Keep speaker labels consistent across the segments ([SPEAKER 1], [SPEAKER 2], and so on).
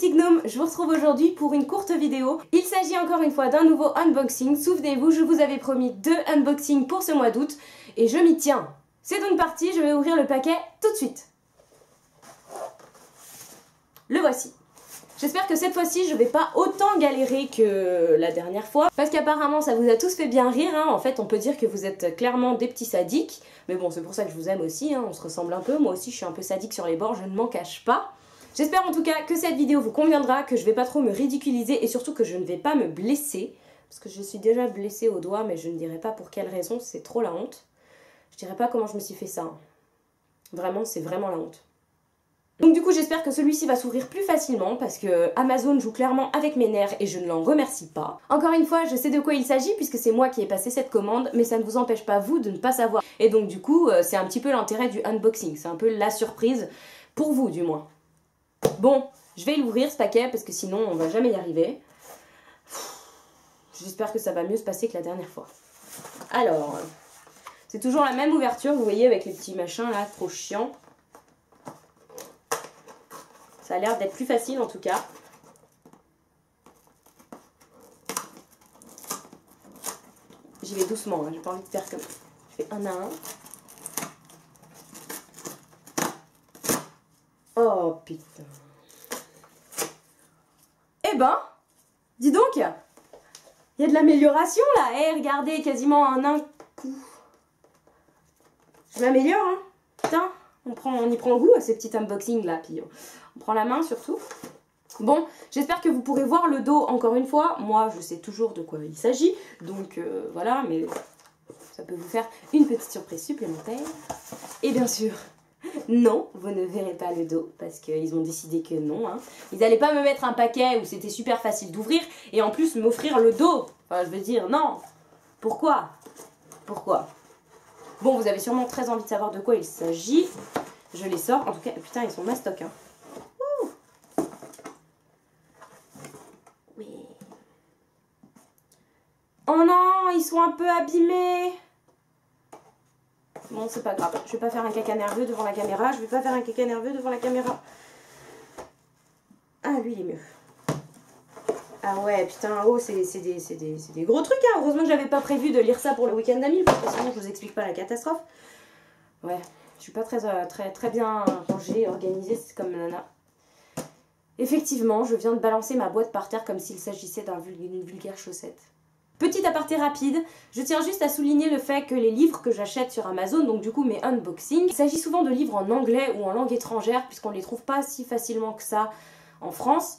[SPEAKER 1] petits gnomes, je vous retrouve aujourd'hui pour une courte vidéo. Il s'agit encore une fois d'un nouveau unboxing. Souvenez-vous, je vous avais promis 2 unboxings pour ce mois d'août et je m'y tiens. C'est donc parti, je vais ouvrir le paquet tout de suite. Le voici. J'espère que cette fois-ci je vais pas autant galérer que la dernière fois, parce qu'apparemment ça vous a tous fait bien rire, hein. En fait on peut dire que vous êtes clairement des petits sadiques, mais bon c'est pour ça que je vous aime aussi, hein. On se ressemble un peu, moi aussi je suis un peu sadique sur les bords, je ne m'en cache pas. J'espère en tout cas que cette vidéo vous conviendra, que je vais pas trop me ridiculiser et surtout que je ne vais pas me blesser, parce que je suis déjà blessée au doigt mais je ne dirai pas pour quelle raison, c'est trop la honte. Je dirai pas comment je me suis fait ça, hein. Vraiment c'est vraiment la honte. Donc du coup j'espère que celui-ci va s'ouvrir plus facilement parce que Amazon joue clairement avec mes nerfs et je ne l'en remercie pas. Encore une fois je sais de quoi il s'agit puisque c'est moi qui ai passé cette commande, mais ça ne vous empêche pas vous de ne pas savoir. Et donc du coup c'est un petit peu l'intérêt du unboxing, c'est un peu la surprise pour vous du moins. Bon, je vais l'ouvrir ce paquet parce que sinon on va jamais y arriver. J'espère que ça va mieux se passer que la dernière fois. Alors, c'est toujours la même ouverture, vous voyez, avec les petits machins là, trop chiants. Ça a l'air d'être plus facile en tout cas. J'y vais doucement, hein. J'ai pas envie de faire comme... Je fais un à un. Oh putain. Eh ben, dis donc, il y a de l'amélioration là. Eh, regardez, quasiment en un coup. Je m'améliore, hein. Putain, on y prend goût à ces petits unboxings là. Puis on prend la main surtout. Bon, j'espère que vous pourrez voir le dos encore une fois. Moi, je sais toujours de quoi il s'agit. Donc voilà, mais ça peut vous faire une petite surprise supplémentaire. Et bien sûr, non, vous ne verrez pas le dos parce qu'ils ont décidé que non, hein. Ils n'allaient pas me mettre un paquet où c'était super facile d'ouvrir et en plus m'offrir le dos. Enfin, je veux dire, non. Pourquoi? Pourquoi? Bon, vous avez sûrement très envie de savoir de quoi il s'agit. Je les sors. En tout cas, putain, ils sont mastoc, hein. Oui. Oh non, ils sont un peu abîmés. Bon, c'est pas grave. Je vais pas faire un caca nerveux devant la caméra. Je vais pas faire un caca nerveux devant la caméra. Ah, lui, il est mieux. Ah ouais, putain, oh, c'est des gros trucs, hein. Heureusement que j'avais pas prévu de lire ça pour le week-end d'Amil, parce que sinon je vous explique pas la catastrophe. Ouais, je suis pas très bien rangée, organisée, c'est comme nana. Effectivement, je viens de balancer ma boîte par terre comme s'il s'agissait d'une vulgaire chaussette. Petit aparté rapide, je tiens juste à souligner le fait que les livres que j'achète sur Amazon, donc du coup mes unboxings, il s'agit souvent de livres en anglais ou en langue étrangère puisqu'on ne les trouve pas si facilement que ça en France.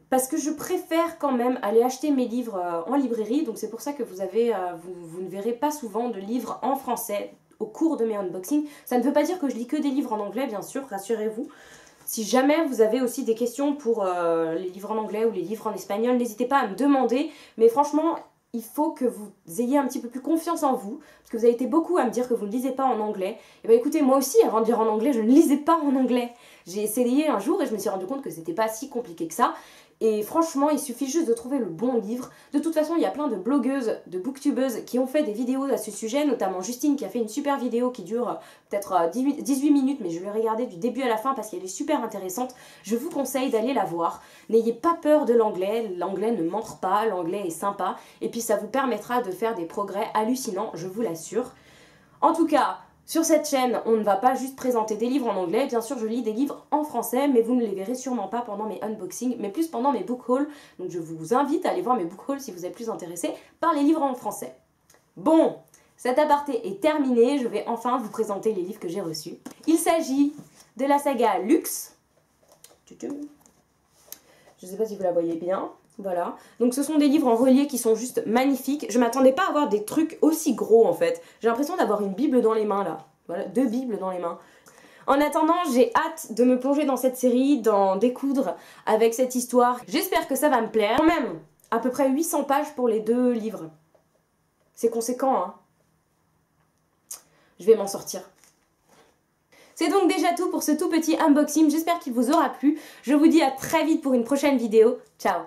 [SPEAKER 1] Parce que je préfère quand même aller acheter mes livres en librairie, donc c'est pour ça que vous ne verrez pas souvent de livres en français au cours de mes unboxings. Ça ne veut pas dire que je lis que des livres en anglais, bien sûr, rassurez-vous. Si jamais vous avez aussi des questions pour les livres en anglais ou les livres en espagnol, n'hésitez pas à me demander, mais franchement... il faut que vous ayez un petit peu plus confiance en vous, parce que vous avez été beaucoup à me dire que vous ne lisez pas en anglais. Et bien écoutez, moi aussi, avant de lire en anglais, je ne lisais pas en anglais. J'ai essayé un jour et je me suis rendu compte que c'était pas si compliqué que ça. Et franchement, il suffit juste de trouver le bon livre. De toute façon, il y a plein de blogueuses, de booktubeuses qui ont fait des vidéos à ce sujet, notamment Justine qui a fait une super vidéo qui dure peut-être 18 minutes, mais je l'ai regardée du début à la fin parce qu'elle est super intéressante. Je vous conseille d'aller la voir. N'ayez pas peur de l'anglais ne ment pas, l'anglais est sympa. Et puis ça vous permettra de faire des progrès hallucinants, je vous l'assure. En tout cas... sur cette chaîne, on ne va pas juste présenter des livres en anglais, bien sûr je lis des livres en français, mais vous ne les verrez sûrement pas pendant mes unboxings, mais plus pendant mes book hauls. Donc je vous invite à aller voir mes book hauls si vous êtes plus intéressé par les livres en français. Bon, cet aparté est terminé, je vais enfin vous présenter les livres que j'ai reçus. Il s'agit de la saga Luxe. Je ne sais pas si vous la voyez bien. Voilà, donc ce sont des livres en relié qui sont juste magnifiques. Je m'attendais pas à avoir des trucs aussi gros en fait. J'ai l'impression d'avoir une bible dans les mains là. Voilà, 2 bibles dans les mains. En attendant, j'ai hâte de me plonger dans cette série, d'en découdre avec cette histoire. J'espère que ça va me plaire. Quand même, à peu près 800 pages pour les 2 livres. C'est conséquent, hein. Je vais m'en sortir. C'est donc déjà tout pour ce tout petit unboxing. J'espère qu'il vous aura plu. Je vous dis à très vite pour une prochaine vidéo. Ciao.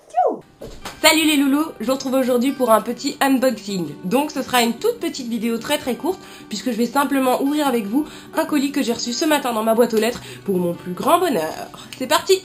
[SPEAKER 1] Ciao.
[SPEAKER 2] Salut les loulous, je vous retrouve aujourd'hui pour un petit unboxing. Donc ce sera une toute petite vidéo très courte puisque je vais simplement ouvrir avec vous un colis que j'ai reçu ce matin dans ma boîte aux lettres pour mon plus grand bonheur. C'est parti!